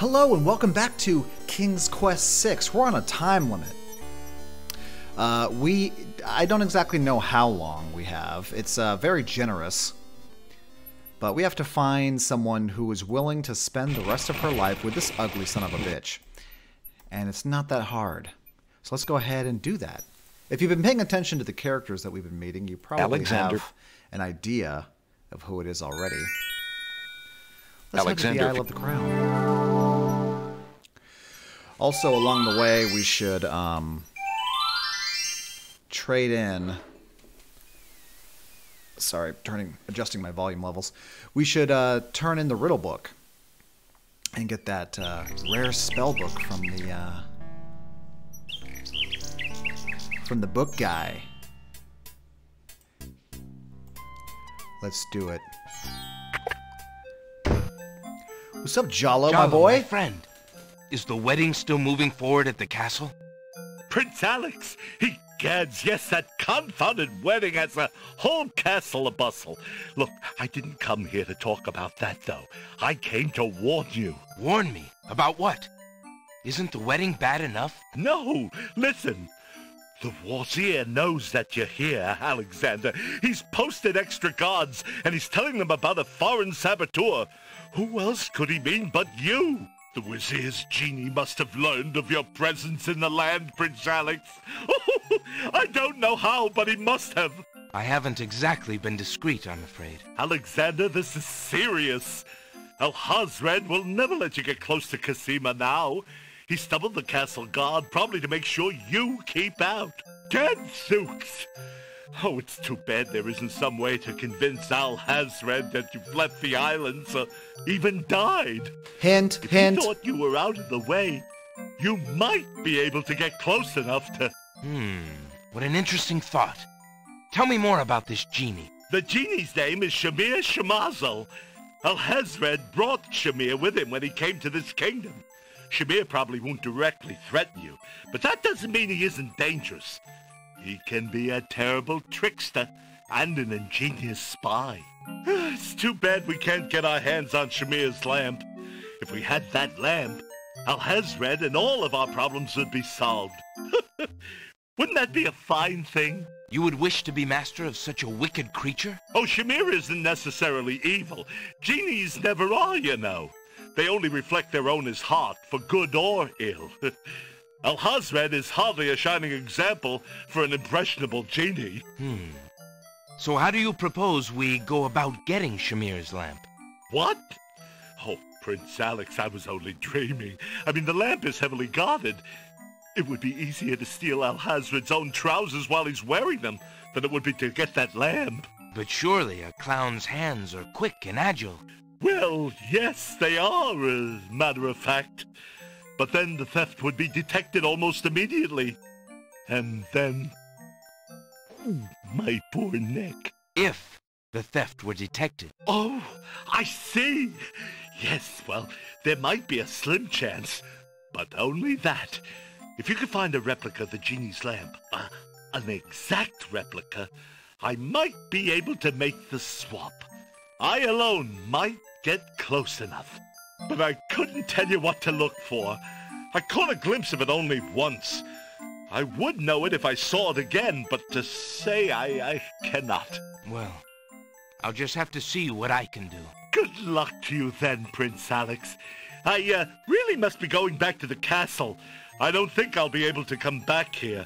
Hello and welcome back to King's Quest VI. We're on a time limit. I don't exactly know how long we have. It's very generous. But we have to find someone who is willing to spend the rest of her life with this ugly son of a bitch. And it's not that hard. So let's go ahead and do that. If you've been paying attention to the characters that we've been meeting, you probably have an idea of who it is already. Let's head to the Isle of the Crown. Also, along the way, we should trade in... Sorry, adjusting my volume levels. We should turn in the riddle book and get that rare spell book from the book guy. Let's do it. What's up, Jalo, my boy? My friend, is the wedding still moving forward at the castle? Prince Alex, egads, yes, that confounded wedding has a whole castle a-bustle. Look, I didn't come here to talk about that, though. I came to warn you. Warn me? About what? Isn't the wedding bad enough? No, listen. The Wazir knows that you're here, Alexander. He's posted extra guards, and he's telling them about a foreign saboteur. Who else could he mean but you? The Wazir's genie must have learned of your presence in the land, Prince Alex. I don't know how, but he must have. I haven't exactly been discreet, I'm afraid. Alexander, this is serious. Alhazred will never let you get close to Cassima now. He stubbled the castle guard, probably to make sure you keep out. Gadzooks! Oh, it's too bad there isn't some way to convince Alhazred that you've left the islands or even died. Hint, if hint. If you thought you were out of the way, you might be able to get close enough to... What an interesting thought. Tell me more about this genie. The genie's name is Shamir Shamazel. Alhazred brought Shamir with him when he came to this kingdom. Shamir probably won't directly threaten you, but that doesn't mean he isn't dangerous. He can be a terrible trickster and an ingenious spy. It's too bad we can't get our hands on Shamir's lamp. If we had that lamp, Alhazred and all of our problems would be solved. Wouldn't that be a fine thing? You would wish to be master of such a wicked creature? Oh, Shamir isn't necessarily evil. Genies never are, you know. They only reflect their owner's heart, for good or ill. Alhazred is hardly a shining example for an impressionable genie. So how do you propose we go about getting Shamir's lamp? What? Oh, Prince Alex, I was only dreaming. I mean, the lamp is heavily guarded. It would be easier to steal Alhazred's own trousers while he's wearing them than it would be to get that lamp. But surely a clown's hands are quick and agile. Well, yes, they are, as a matter of fact. But then the theft would be detected almost immediately. And then... my poor neck. If the theft were detected. Oh, I see. Yes, well, there might be a slim chance. But only that. If you could find a replica of the genie's lamp, an exact replica, I might be able to make the swap. I alone might get close enough. But I couldn't tell you what to look for. I caught a glimpse of it only once. I would know it if I saw it again, but to say I cannot. Well, I'll just have to see what I can do. Good luck to you then, Prince Alex. I really must be going back to the castle. I don't think I'll be able to come back here.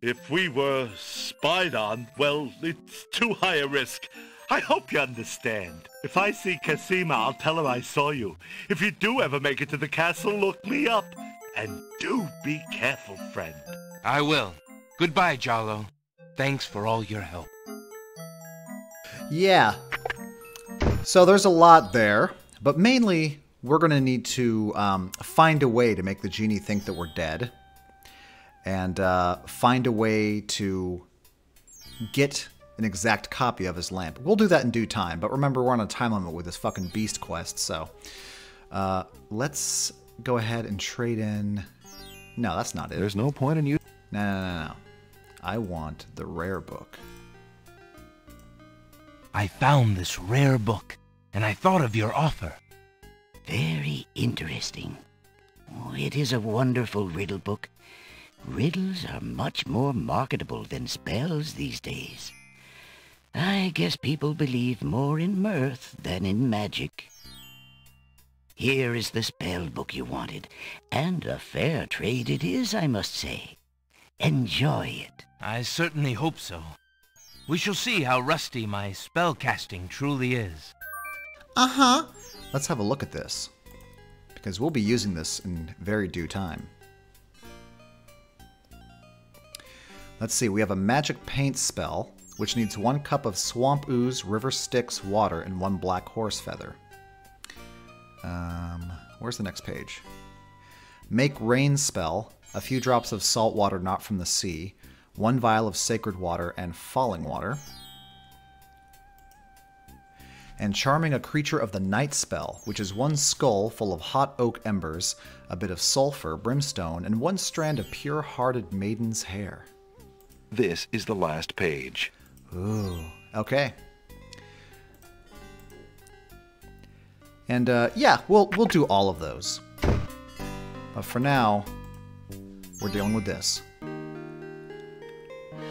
If we were spied on, well, it's too high a risk. I hope you understand. If I see Cassima, I'll tell her I saw you. If you do ever make it to the castle, look me up. And do be careful, friend. I will. Goodbye, Jalo. Thanks for all your help. Yeah. So there's a lot there, but mainly we're going to need to find a way to make the genie think that we're dead. And find a way to get an exact copy of his lamp. We'll do that in due time, but remember we're on a time limit with this fucking beast quest, so let's go ahead and trade in... No, that's not it. There's no point in you... No. I want the rare book. I found this rare book, and I thought of your offer. Very interesting. Oh, it is a wonderful riddle book. Riddles are much more marketable than spells these days. I guess people believe more in mirth than in magic. Here is the spell book you wanted, and a fair trade it is, I must say. Enjoy it. I certainly hope so. We shall see how rusty my spellcasting truly is. Uh-huh. Let's have a look at this, because we'll be using this in very due time. Let's see, we have a magic paint spell, which needs 1 cup of swamp ooze, river Styx water, and 1 black horse feather. Where's the next page? Make rain spell, a few drops of salt water not from the sea, 1 vial of sacred water, and falling water. And charming a creature of the night spell, which is 1 skull full of hot oak embers, a bit of sulfur, brimstone, and 1 strand of pure-hearted maiden's hair. This is the last page. Ooh, okay. And yeah, we'll do all of those. But for now, we're dealing with this.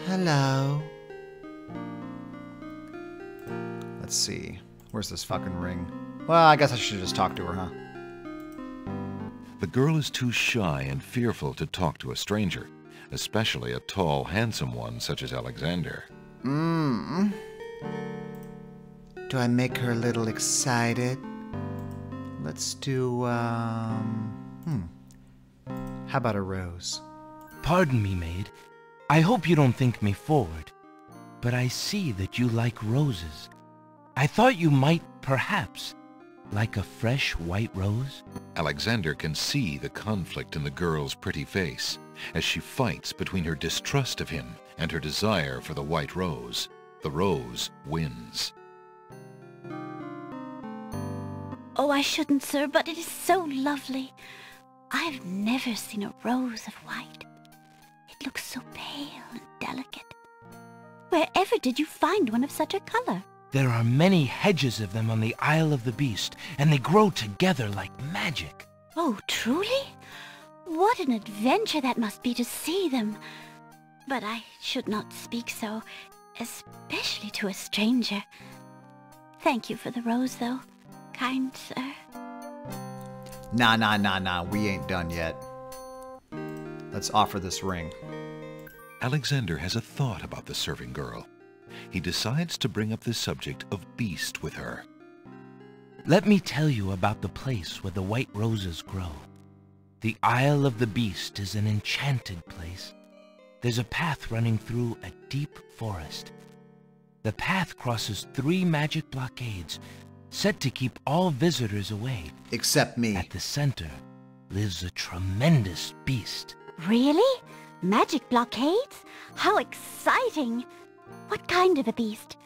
Hello. Let's see. Where's this fucking ring? Well, I guess I should just talk to her, huh? The girl is too shy and fearful to talk to a stranger, especially a tall, handsome one such as Alexander. Do I make her a little excited? Let's do, how about a rose? Pardon me, maid. I hope you don't think me forward, but I see that you like roses. I thought you might, perhaps, like a fresh white rose. Alexander can see the conflict in the girl's pretty face as she fights between her distrust of him and her desire for the white rose. The rose wins. Oh, I shouldn't, sir, but it is so lovely. I've never seen a rose of white. It looks so pale and delicate. Wherever did you find one of such a color? There are many hedges of them on the Isle of the Beast, and they grow together like magic. Oh, truly? What an adventure that must be to see them. But I should not speak so, especially to a stranger. Thank you for the rose, though, kind sir. Nah, we ain't done yet. Let's offer this ring. Alexander has a thought about the serving girl. He decides to bring up the subject of beast with her. Let me tell you about the place where the white roses grow. The Isle of the Beast is an enchanted place. There's a path running through a deep forest. The path crosses 3 magic blockades, set to keep all visitors away. Except me. At the center lives a tremendous beast. Really? Magic blockades? How exciting! What kind of a beast?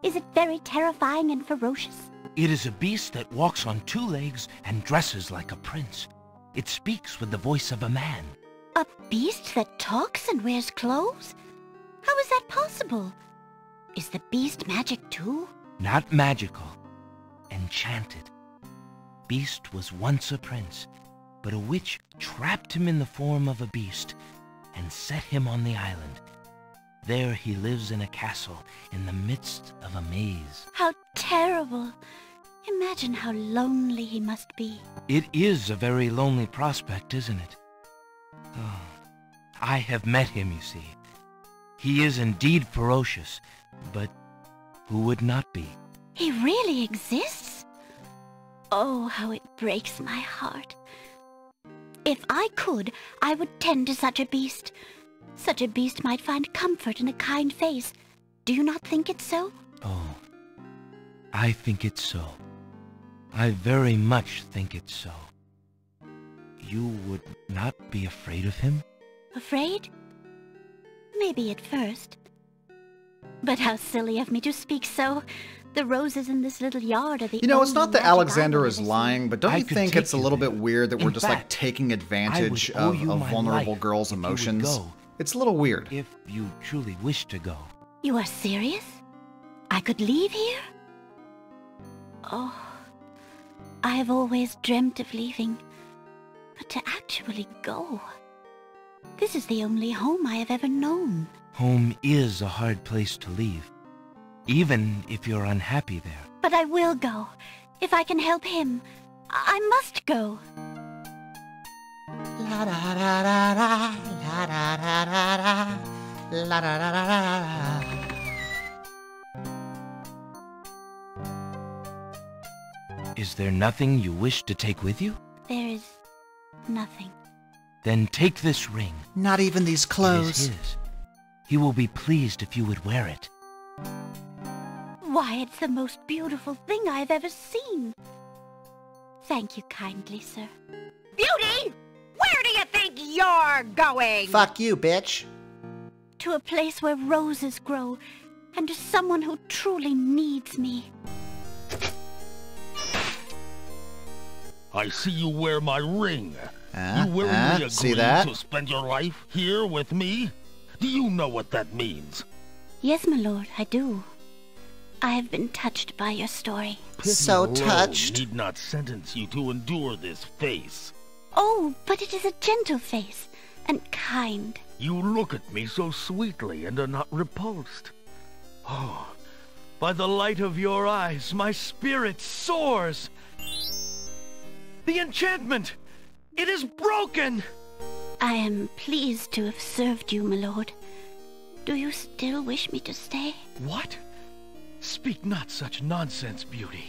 Is it very terrifying and ferocious? It is a beast that walks on 2 legs and dresses like a prince. It speaks with the voice of a man. A beast that talks and wears clothes? How is that possible? Is the beast magic too? Not magical. Enchanted. Beast was once a prince, but a witch trapped him in the form of a beast and set him on the island. There he lives in a castle in the midst of a maze. How terrible! Imagine how lonely he must be. It is a very lonely prospect, isn't it? Oh, I have met him, you see. He is indeed ferocious, but who would not be? He really exists? Oh, how it breaks my heart. If I could, I would tend to such a beast. Such a beast might find comfort in a kind face. Do you not think it so? Oh, I think it's so. I very much think it's so. You would not be afraid of him? Afraid? Maybe at first. But how silly of me to speak so. The roses in this little yard are the You know, it's not that only magic Alexander I've is ever lying, seen. but don't I you could think take it's a you little there. bit weird that we're In just like fact, taking advantage I would owe of you my vulnerable life girls' if you would emotions? go. It's a little weird. If you truly wish to go. You are serious? I could leave here? Oh, I have always dreamt of leaving, but to actually go... This is the only home I have ever known. Home is a hard place to leave, even if you're unhappy there. But I will go. If I can help him, I must go. La da da da da, la da da da da, la da da da da. Is there nothing you wish to take with you? There is nothing. Then take this ring. Not even these It is clothes. his. He will be pleased if you would wear it. Why, it's the most beautiful thing I have ever seen. Thank you kindly, sir. Beauty! Where do you think you're going? Fuck you, bitch. To a place where roses grow, and to someone who truly needs me. I see you wear my ring. You willingly see agree that? to spend your life here with me? Do you know what that means? Yes, my lord, I do. I have been touched by your story. Pity So alone touched. need not sentence you to endure this face. Oh, but it is a gentle face, and kind. You look at me so sweetly and are not repulsed. Oh, by the light of your eyes, my spirit soars. The enchantment! It is broken! I am pleased to have served you, my lord. Do you still wish me to stay? What? Speak not such nonsense, Beauty.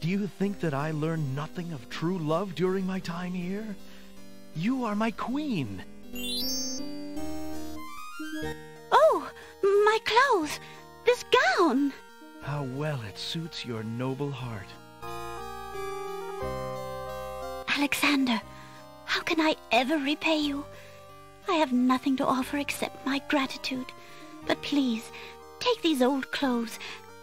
Do you think that I learned nothing of true love during my time here? You are my queen. Oh, my clothes! This gown! How well it suits your noble heart. Alexander, how can I ever repay you? I have nothing to offer except my gratitude. But please, take these old clothes.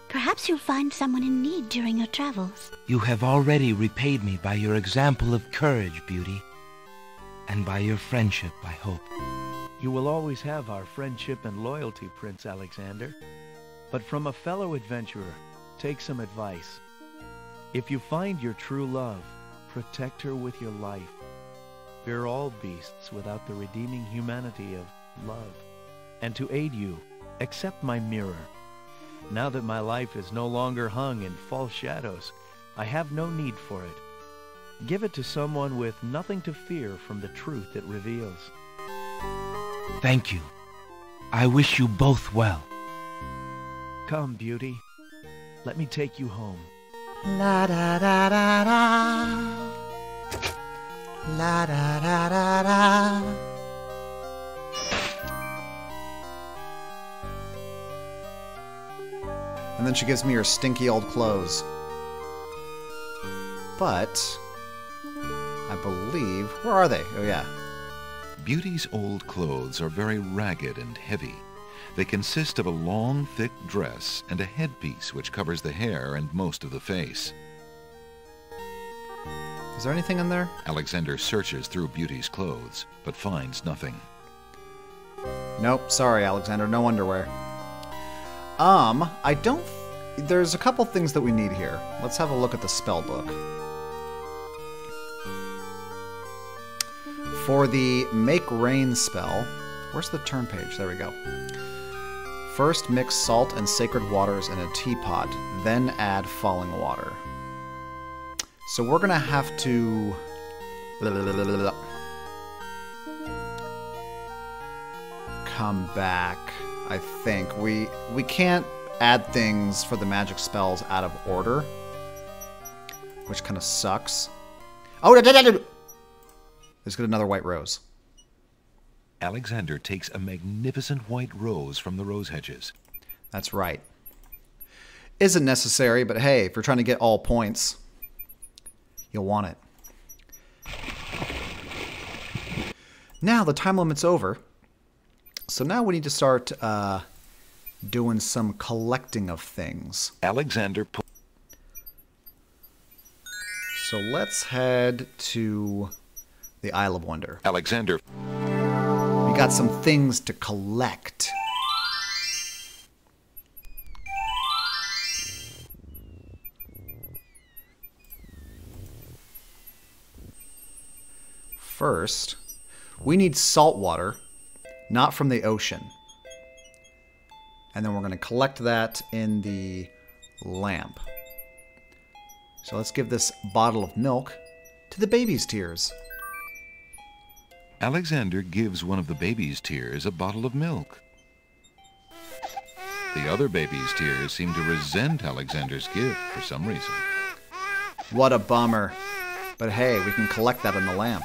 Perhaps you'll find someone in need during your travels. You have already repaid me by your example of courage, Beauty, and by your friendship, I hope. You will always have our friendship and loyalty, Prince Alexander. But from a fellow adventurer, take some advice. If you find your true love, protect her with your life. Fear all beasts without the redeeming humanity of love. And to aid you, accept my mirror. Now that my life is no longer hung in false shadows, I have no need for it. Give it to someone with nothing to fear from the truth it reveals. Thank you. I wish you both well. Come, Beauty. Let me take you home. La da da da da. La da da da da. And then she gives me her stinky old clothes. But I believe, where are they? Oh yeah. Beauty's old clothes are very ragged and heavy. They consist of a long, thick dress and a headpiece which covers the hair and most of the face. Is there anything in there? Alexander searches through Beauty's clothes, but finds nothing. Nope, sorry Alexander, no underwear. I don't... There's a couple things that we need here. Let's have a look at the spell book. For the Make Rain spell, where's the turn page? There we go. First mix salt and sacred waters in a teapot, then add falling water. So we're gonna have to... come back, I think. We can't add things for the magic spells out of order, which kind of sucks. Oh, let's get another white rose. Alexander takes a magnificent white rose from the rose hedges. That's right. Isn't necessary, but hey, if you're trying to get all points, you'll want it. Now the time limit's over. So now we need to start doing some collecting of things. Alexander So let's head to the Isle of Wonder. Alexander We got some things to collect. first, we need salt water, not from the ocean. And then we're going to collect that in the lamp. So let's give this bottle of milk to the baby's tears. Alexander gives one of the baby's tears a bottle of milk. The other baby's tears seem to resent Alexander's gift for some reason. What a bummer. But hey, we can collect that in the lamp.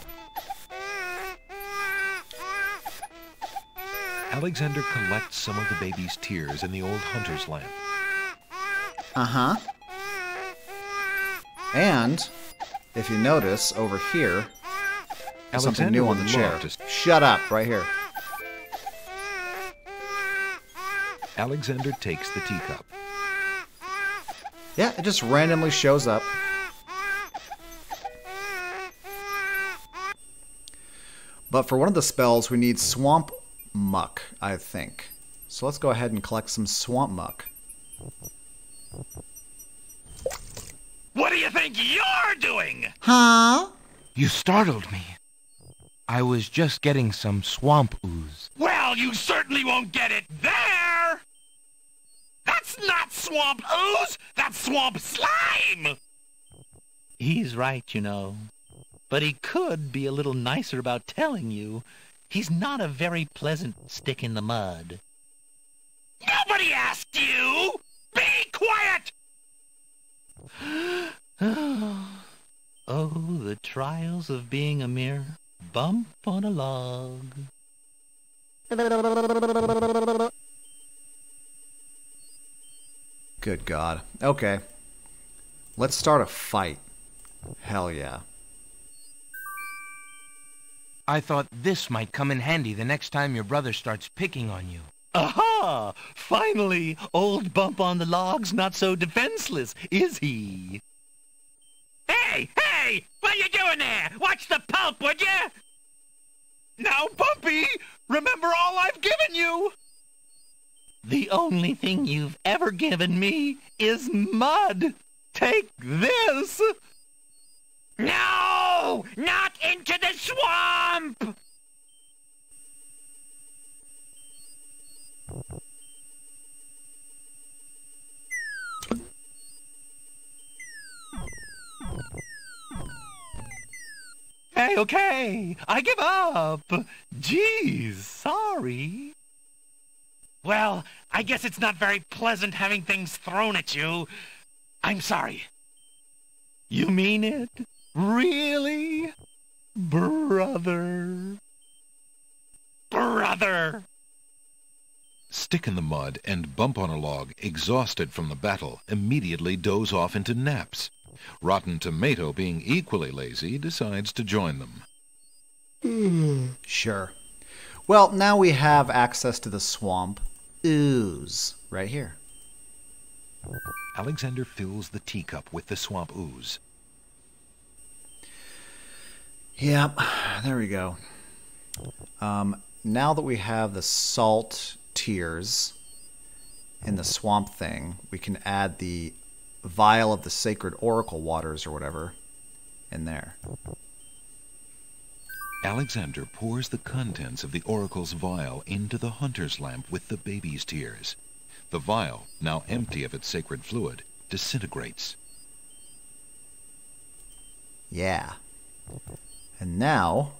Alexander collects some of the baby's tears in the old hunter's lamp. Uh-huh. And, if you notice, over here, there's something new on the chair. Shut up, right here. Alexander takes the teacup. Yeah, it just randomly shows up. But for one of the spells, we need swamp muck, I think. So let's go ahead and collect some swamp muck. What do you think you're doing? Huh? You startled me. I was just getting some swamp ooze. Well, you certainly won't get it there! That's not swamp ooze! That's swamp slime! He's right, you know. But he could be a little nicer about telling you. He's not a very pleasant stick in the mud. Nobody asked you! Be quiet! Oh, the trials of being a mere bump on a log. Good God. Okay. Let's start a fight. Hell yeah. I thought this might come in handy the next time your brother starts picking on you. Aha! Finally, old Bump on the Log's not so defenseless, is he? Hey! Hey! What you doing there? Watch the pulp, would you? Now, Bumpy! Remember all I've given you! The only thing you've ever given me is mud. Take this! No! Not into the swamp! Hey, okay, I give up. Geez, sorry. Well, I guess it's not very pleasant having things thrown at you. I'm sorry. You mean it? Really? Brother. Brother! Stick in the mud and Bump on a Log, exhausted from the battle, immediately doze off into naps. Rotten Tomato, being equally lazy, decides to join them. Sure. Well, now we have access to the swamp ooze right here. Alexander fills the teacup with the swamp ooze. Yep, there we go. Now that we have the salt tears in the swamp thing, we can add the vial of the sacred oracle waters or whatever in there. Alexander pours the contents of the oracle's vial into the hunter's lamp with the baby's tears. The vial, now empty of its sacred fluid, disintegrates. Yeah. And now...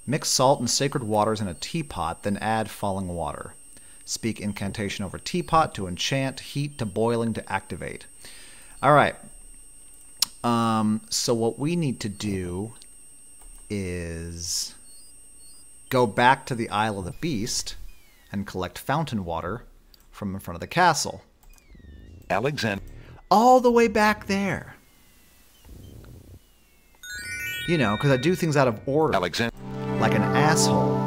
mix salt and sacred waters in a teapot, then add falling water. Speak incantation over teapot to enchant, heat to boiling to activate. Alright. So what we need to do is go back to the Isle of the Beast and collect fountain water from in front of the castle. Alexander... all the way back there. You know, because I do things out of order. Alexander... like an asshole.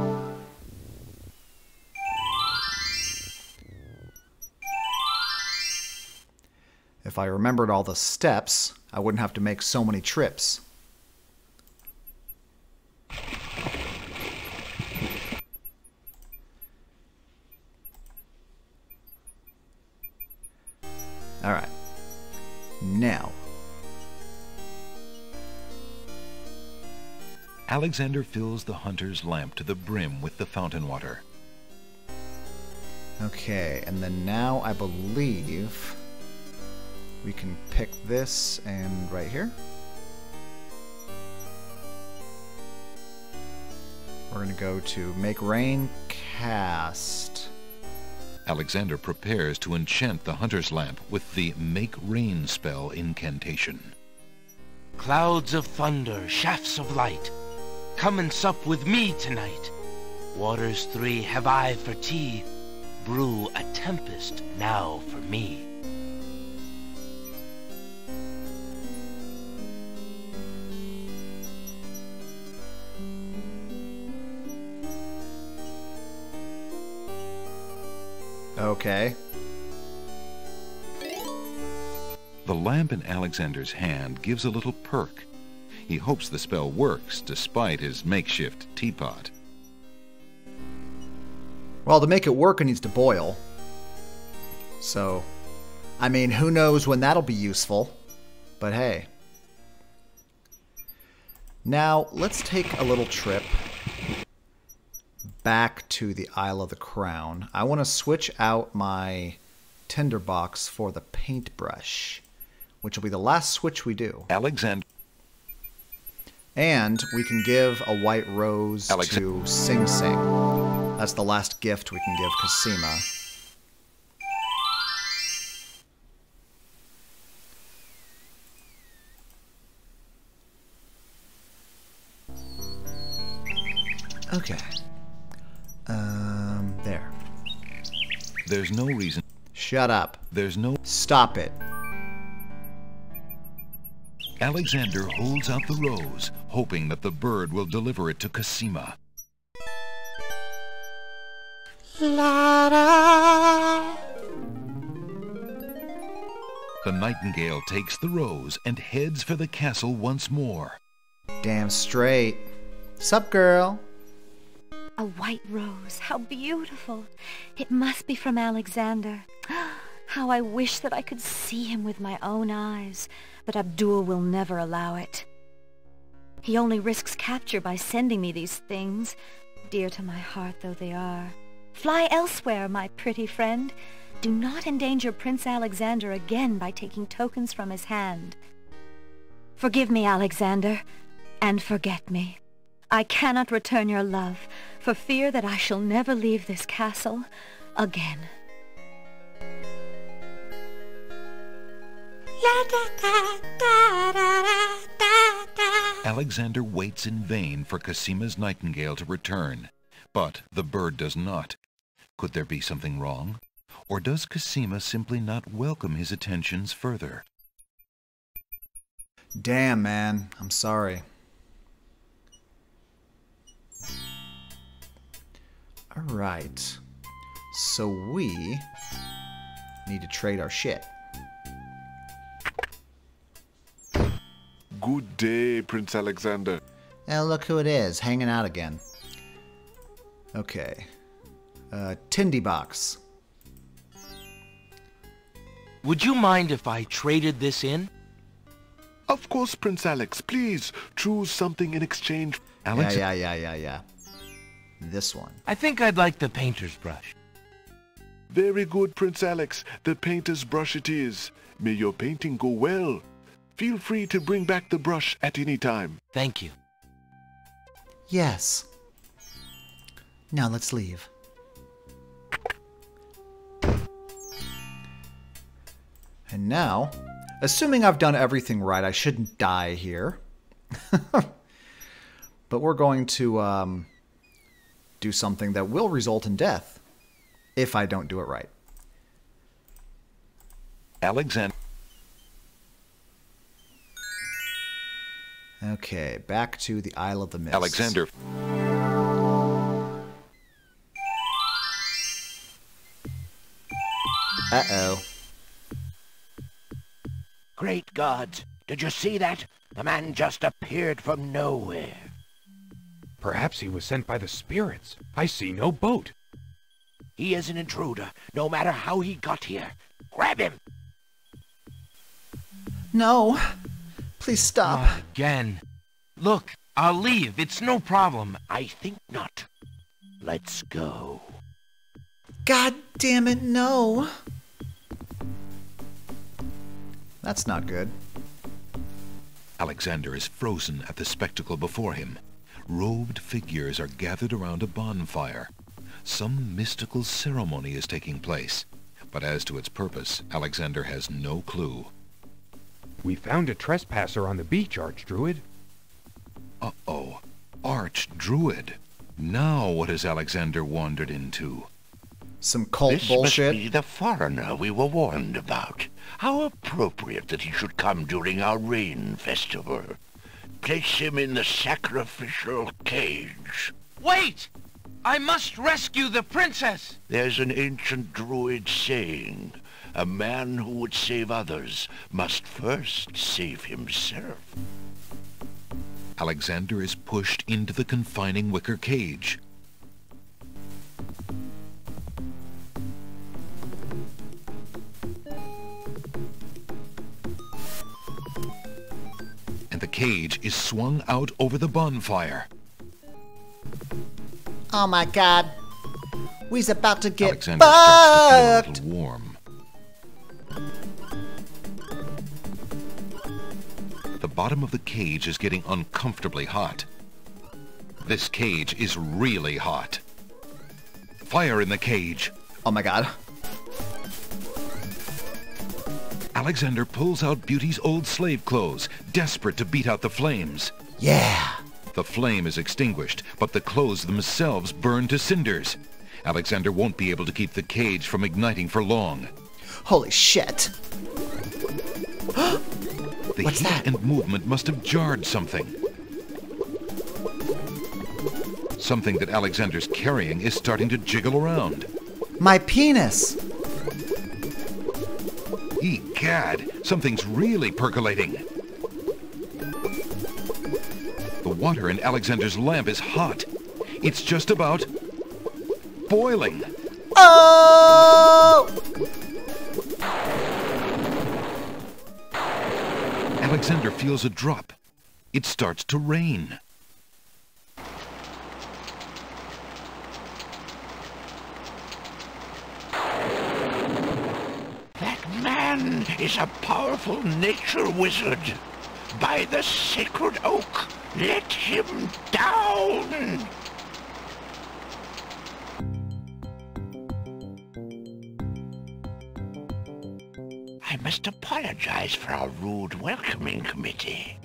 If I remembered all the steps, I wouldn't have to make so many trips. Alright. Now. Alexander fills the hunter's lamp to the brim with the fountain water. Okay, and then now I believe we can pick this and right here. We're going to go to make rain cast. Alexander prepares to enchant the hunter's lamp with the Make Rain spell incantation. Clouds of thunder, shafts of light, come and sup with me tonight. Waters 3 have I for tea, brew a tempest now for me. Okay. The lamp in Alexander's hand gives a little perk. He hopes the spell works despite his makeshift teapot. Well, to make it work, it needs to boil. So, I mean, who knows when that'll be useful. But hey. Now, let's take a little trip back to the Isle of the Crown. I want to switch out my tinderbox for the paintbrush, which will be the last switch we do. Alexander. And we can give a white rose to Sing Sing. That's the last gift we can give Cosima. Okay. There. There's no reason. Shut up. There's no... Stop it. Alexander holds out the rose, hoping that the bird will deliver it to Cosima. The nightingale takes the rose and heads for the castle once more. Damn straight. Sup, girl? A white rose. How beautiful. It must be from Alexander. How I wish that I could see him with my own eyes, but Abdul will never allow it. He only risks capture by sending me these things, dear to my heart though they are. Fly elsewhere, my pretty friend. Do not endanger Prince Alexander again by taking tokens from his hand. Forgive me, Alexander, and forget me. I cannot return your love, for fear that I shall never leave this castle again. Alexander waits in vain for Cosima's nightingale to return, but the bird does not. Could there be something wrong? Or does Cosima simply not welcome his attentions further? Damn, man. I'm sorry. Alright. So we need to trade our shit. Good day, Prince Alexander. And look who it is, hanging out again. Okay. Tindy box. Would you mind if I traded this in? Of course, Prince Alex. Please, choose something in exchange. Alex. Yeah. This one. I think I'd like the painter's brush. Very good, Prince Alex. The painter's brush it is. May your painting go well. Feel free to bring back the brush at any time. Thank you. Yes. Now let's leave. And now, assuming I've done everything right, I shouldn't die here. But we're going to do something that will result in death if I don't do it right. Alexander. Okay, back to the Isle of the Mist. Alexander. Uh-oh. Great gods, did you see that? The man just appeared from nowhere. Perhaps he was sent by the spirits. I see no boat. He is an intruder, no matter how he got here. Grab him! No. Please stop. Not again. Look, I'll leave. It's no problem. I think not. Let's go. God damn it, no. That's not good. Alexander is frozen at the spectacle before him. Robed figures are gathered around a bonfire. Some mystical ceremony is taking place, but as to its purpose, Alexander has no clue. We found a trespasser on the beach, Archdruid. Uh-oh. Archdruid. Now what has Alexander wandered into? Some cult This bullshit. must be the foreigner we were warned about. How appropriate that he should come during our rain festival. Place him in the sacrificial cage. Wait! I must rescue the princess! There's an ancient Druid saying, a man who would save others must first save himself. Alexander is pushed into the confining wicker cage. And the cage is swung out over the bonfire. Oh my god. We's about to get Alexander starts to feel a fucked. little warm. The bottom of the cage is getting uncomfortably hot. This cage is really hot. Fire in the cage. Oh my god. Alexander pulls out Beauty's old slave clothes, desperate to beat out the flames. Yeah. The flame is extinguished, but the clothes themselves burn to cinders. Alexander won't be able to keep the cage from igniting for long. Holy shit. The What's heat that? and movement must have jarred something. Something that Alexander's carrying is starting to jiggle around. My penis. Egad, something's really percolating. The water in Alexander's lamp is hot. It's just about boiling. Oh! Alexander feels a drop. It starts to rain. That man is a powerful nature wizard. By the sacred oak, let him down! I must apologize for our rude welcoming committee.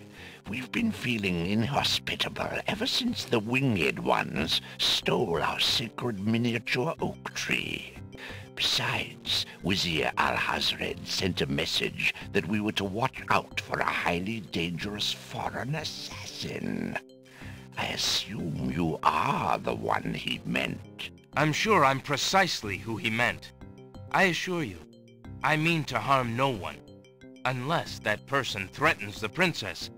We've been feeling inhospitable ever since the winged ones stole our sacred miniature oak tree. Besides, Wizir Al-Hazred sent a message that we were to watch out for a highly dangerous foreign assassin. I assume you are the one he meant. I'm sure I'm precisely who he meant. I assure you, I mean to harm no one, unless that person threatens the princess.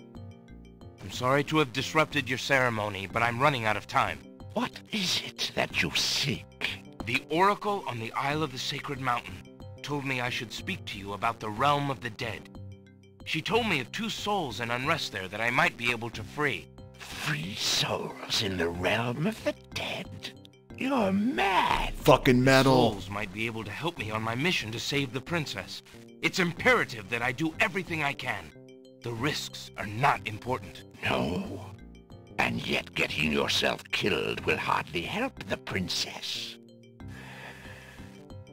I'm sorry to have disrupted your ceremony, but I'm running out of time. What is it that you seek? The Oracle on the Isle of the Sacred Mountain told me I should speak to you about the realm of the dead. She told me of 2 souls in unrest there that I might be able to free. Free souls in the realm of the dead? You're mad. Fucking metal. Souls might be able to help me on my mission to save the princess. It's imperative that I do everything I can. The risks are not important. No. And yet getting yourself killed will hardly help the princess.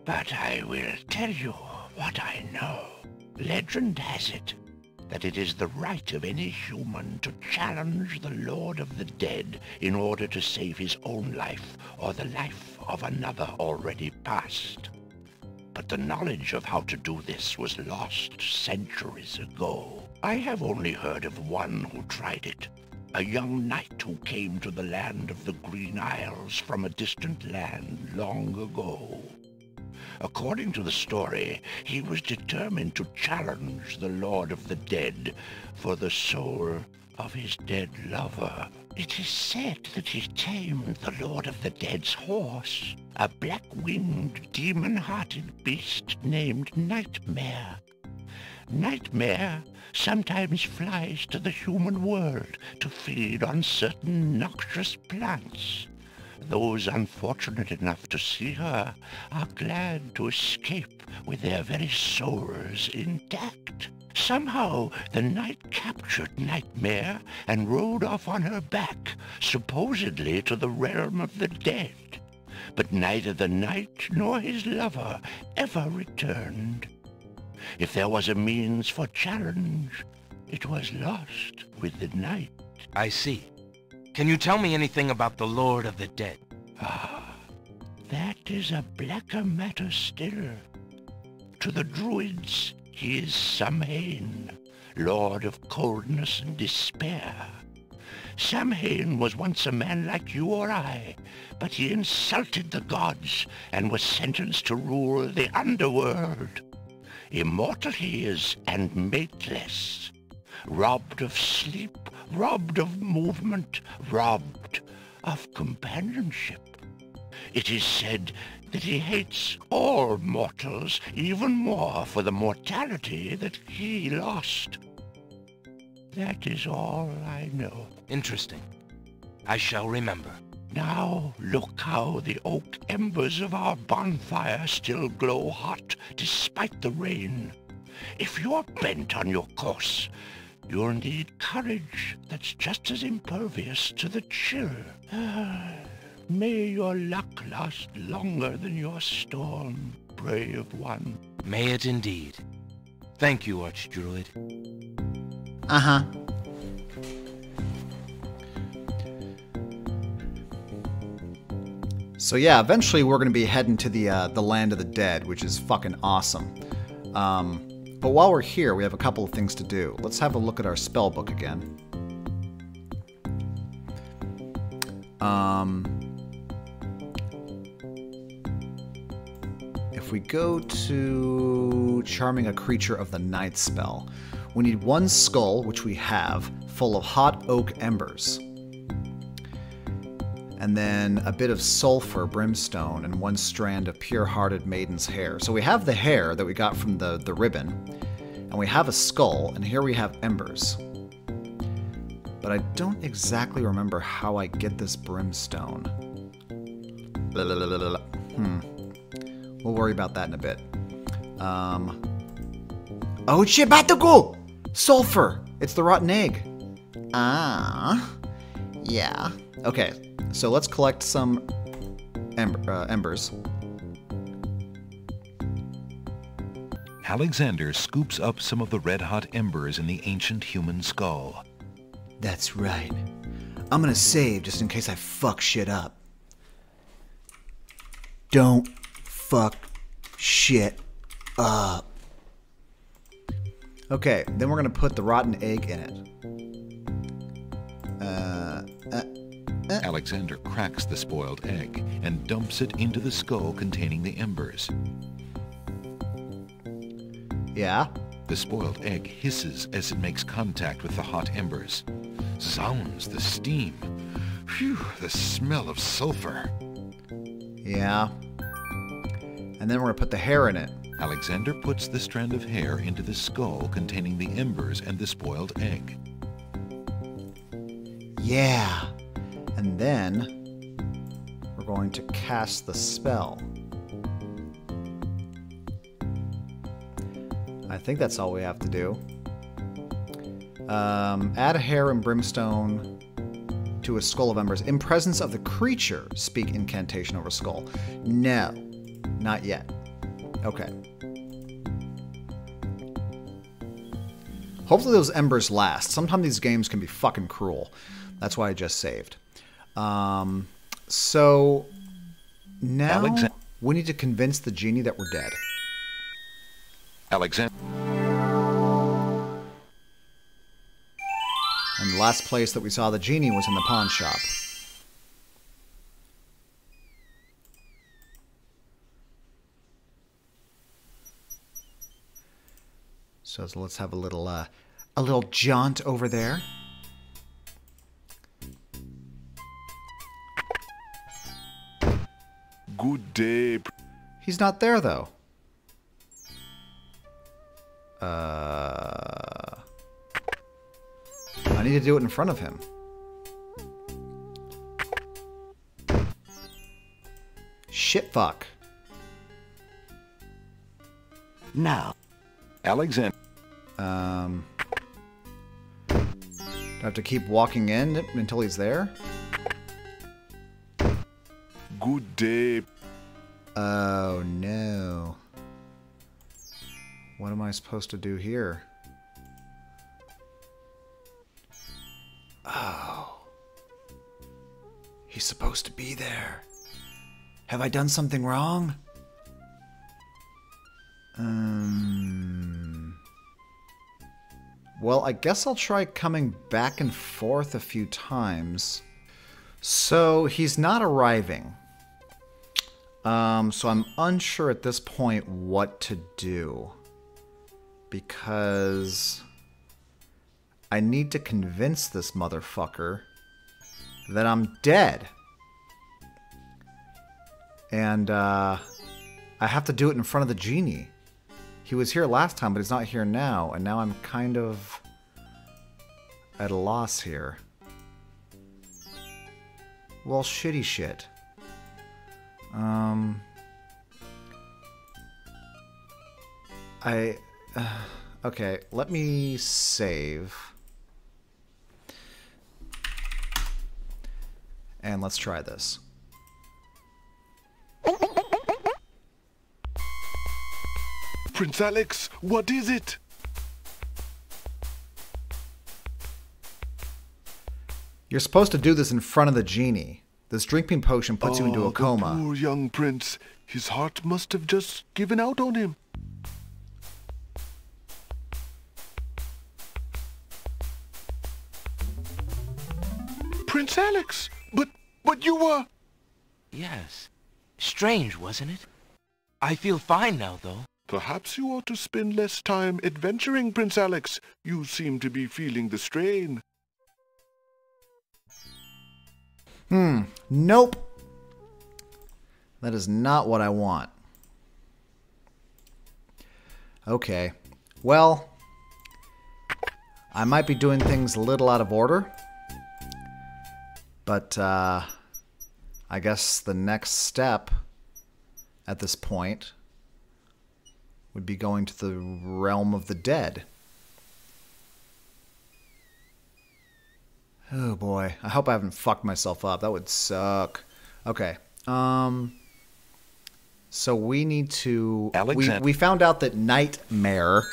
But I will tell you what I know. Legend has it that it is the right of any human to challenge the Lord of the Dead in order to save his own life or the life of another already past. But the knowledge of how to do this was lost centuries ago. I have only heard of one who tried it, a young knight who came to the land of the Green Isles from a distant land long ago. According to the story, he was determined to challenge the Lord of the Dead for the soul of his dead lover. It is said that he tamed the Lord of the Dead's horse, a black-winged, demon-hearted beast named Nightmare. Nightmare sometimes flies to the human world to feed on certain noxious plants. Those unfortunate enough to see her are glad to escape with their very souls intact. Somehow the night captured Nightmare and rode off on her back, supposedly to the realm of the dead. But neither the knight nor his lover ever returned. If there was a means for challenge, it was lost with the night. I see. Can you tell me anything about the Lord of the Dead? Ah, that is a blacker matter still. To the Druids, he is Samhain, lord of coldness and despair. Samhain was once a man like you or I, but he insulted the gods and was sentenced to rule the underworld. Immortal he is, and mateless. Robbed of sleep, robbed of movement, robbed of companionship. It is said that he hates all mortals even more for the mortality that he lost. That is all I know. Interesting. I shall remember. Now look how the oak embers of our bonfire still glow hot despite the rain. If you're bent on your course, you'll need courage that's just as impervious to the chill. May your luck last longer than your storm, brave one. May it indeed. Thank you, Archdruid. Uh-huh. So yeah, eventually we're going to be heading to the land of the dead, which is fucking awesome. But while we're here, we have a couple of things to do. Let's have a look at our spell book again. If we go to Charming a Creature of the Night spell, we need one skull, which we have, full of hot oak embers. And then a bit of sulfur brimstone and one strand of pure-hearted maiden's hair. So we have the hair that we got from the ribbon, and we have a skull, and here we have embers. But I don't exactly remember how I get this brimstone. We'll worry about that in a bit. Oh shit, Batago! Sulfur! It's the rotten egg. Ah. Yeah. Okay. So let's collect some embers. Alexander scoops up some of the red-hot embers in the ancient human skull. That's right. I'm gonna save just in case I fuck shit up. Don't fuck shit up. Okay, then we're gonna put the rotten egg in it. Alexander cracks the spoiled egg and dumps it into the skull containing the embers. Yeah? The spoiled egg hisses as it makes contact with the hot embers. Zounds, the steam. Phew, the smell of sulfur. Yeah. And then we're gonna put the hair in it. Alexander puts the strand of hair into the skull containing the embers and the spoiled egg. Yeah. And then we're going to cast the spell. I think that's all we have to do. Add a hair and brimstone to a skull of embers. In presence of the creature, speak incantation over skull. No, not yet. Okay. Hopefully those embers last. Sometimes these games can be fucking cruel. That's why I just saved. So now we need to convince the genie that we're dead. Alexander. And the last place that we saw the genie was in the pawn shop. So let's have a little jaunt over there. Good day. He's not there, though. I need to do it in front of him. Shit fuck. Now. Alexander. Do I have to keep walking in until he's there? Good day. Oh no. What am I supposed to do here? Oh. He's supposed to be there. Have I done something wrong? Well, I guess I'll try coming back and forth a few times. So, he's not arriving. So I'm unsure at this point what to do. Because I need to convince this motherfucker that I'm dead. And I have to do it in front of the genie. He was here last time, but he's not here now. And now I'm kind of at a loss here. Well, shitty shit. Okay, let me save. And let's try this. Prince Alex, what is it? You're supposed to do this in front of the genie. This drinking potion puts you into a coma. The poor young prince. His heart must have just given out on him. Prince Alex! But you were... Yes. Strange, wasn't it? I feel fine now, though. Perhaps you ought to spend less time adventuring, Prince Alex. You seem to be feeling the strain. Nope. That is not what I want. Okay. Well, I might be doing things a little out of order. But, I guess the next step at this point would be going to the realm of the dead. Oh boy, I hope I haven't fucked myself up. That would suck. Okay. So we need to... We found out that Nightmare,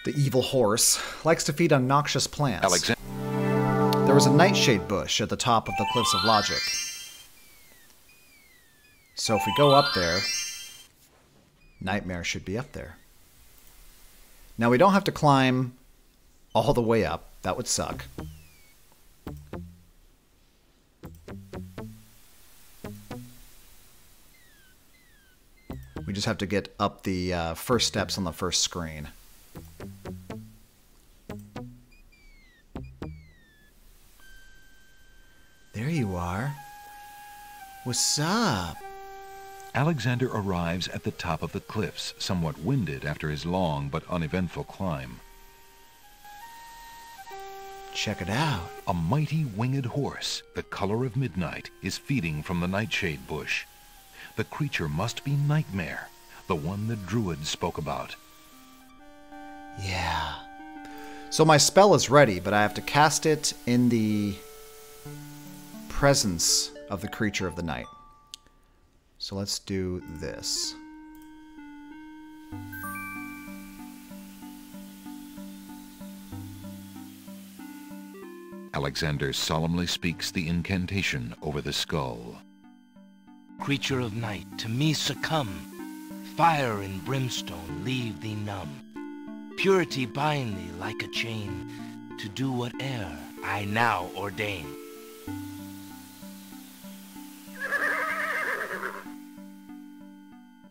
the evil horse, likes to feed on noxious plants. There was a nightshade bush at the top of the Cliffs of Logic. So if we go up there, Nightmare should be up there. Now we don't have to climb all the way up. That would suck. We just have to get up the first steps on the first screen. There you are. What's up? Alexander arrives at the top of the cliffs, somewhat winded after his long but uneventful climb. Check it out. A mighty winged horse, the color of midnight, is feeding from the nightshade bush. The creature must be Nightmare, the one the Druids spoke about. Yeah. So my spell is ready, but I have to cast it in the presence of the creature of the night. So let's do this. Alexander solemnly speaks the incantation over the skull. Creature of night, to me succumb. Fire and brimstone leave thee numb. Purity bind thee like a chain, to do whate'er I now ordain.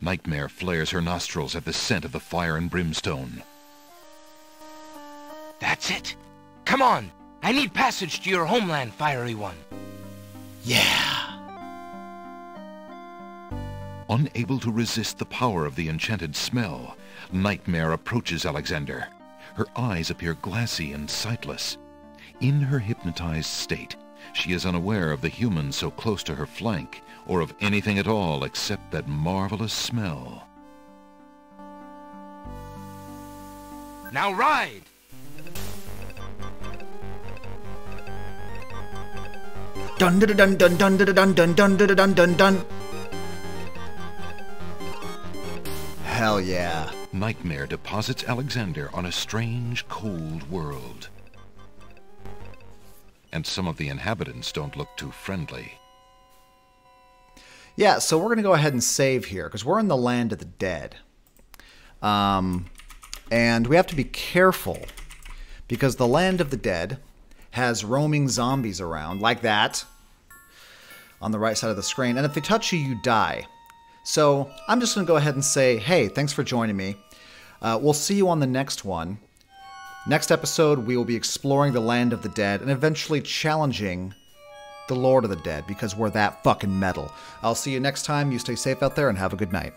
Nightmare flares her nostrils at the scent of the fire and brimstone. That's it! Come on! I need passage to your homeland, fiery one. Yeah! Unable to resist the power of the enchanted smell, Nightmare approaches Alexander. Her eyes appear glassy and sightless. In her hypnotized state, she is unaware of the humans so close to her flank, or of anything at all except that marvelous smell. Now ride! Dun dun dun dun dun dun dun dun dun dun dun dun dun. Hell yeah. Nightmare deposits Alexander on a strange, cold world. And some of the inhabitants don't look too friendly. Yeah, so we're going to go ahead and save here, because we're in the land of the dead. And we have to be careful, because the land of the dead has roaming zombies around, like that, on the right side of the screen. And if they touch you, you die. So I'm just going to go ahead and say, hey, thanks for joining me. We'll see you on the next one. Next episode, we will be exploring the land of the dead and eventually challenging the Lord of the Dead, because we're that fucking metal. I'll see you next time. You stay safe out there and have a good night.